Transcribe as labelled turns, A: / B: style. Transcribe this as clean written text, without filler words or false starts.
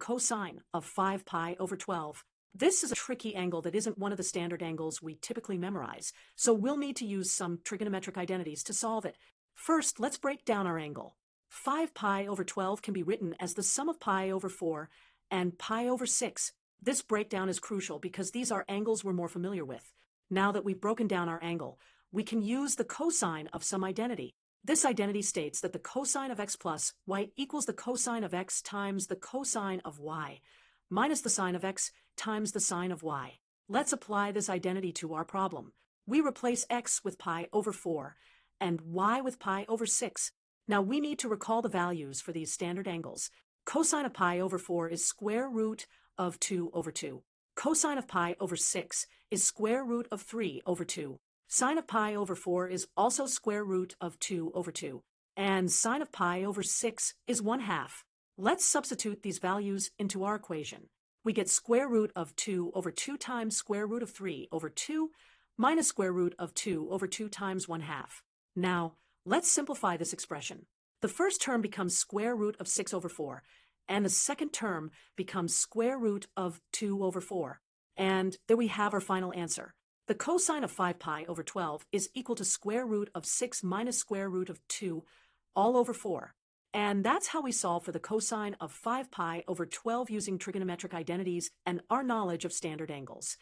A: cosine of 5 pi over 12. This is a tricky angle that isn't one of the standard angles we typically memorize, so we'll need to use some trigonometric identities to solve it. First, let's break down our angle. 5 pi over 12 can be written as the sum of pi over 4 and pi over 6. This breakdown is crucial because these are angles we're more familiar with. Now that we've broken down our angle, we can use the cosine of some identity. This identity states that the cosine of x plus y equals the cosine of x times the cosine of y, minus the sine of x times the sine of y. Let's apply this identity to our problem. We replace x with pi over 4 and y with pi over 6. Now we need to recall the values for these standard angles. Cosine of pi over 4 is square root of 2 over 2. Cosine of pi over 6 is square root of 3 over 2. Sine of pi over 4 is also square root of 2 over 2. And sine of pi over 6 is 1/2. Let's substitute these values into our equation. We get square root of 2 over 2 times square root of 3 over 2 minus square root of 2 over 2 times 1/2. Now, let's simplify this expression. The first term becomes square root of 6 over 4, and the second term becomes square root of 2 over 4. And there we have our final answer. The cosine of 5 pi over 12 is equal to square root of 6 minus square root of 2 all over 4. And that's how we solve for the cosine of 5 pi over 12 using trigonometric identities and our knowledge of standard angles.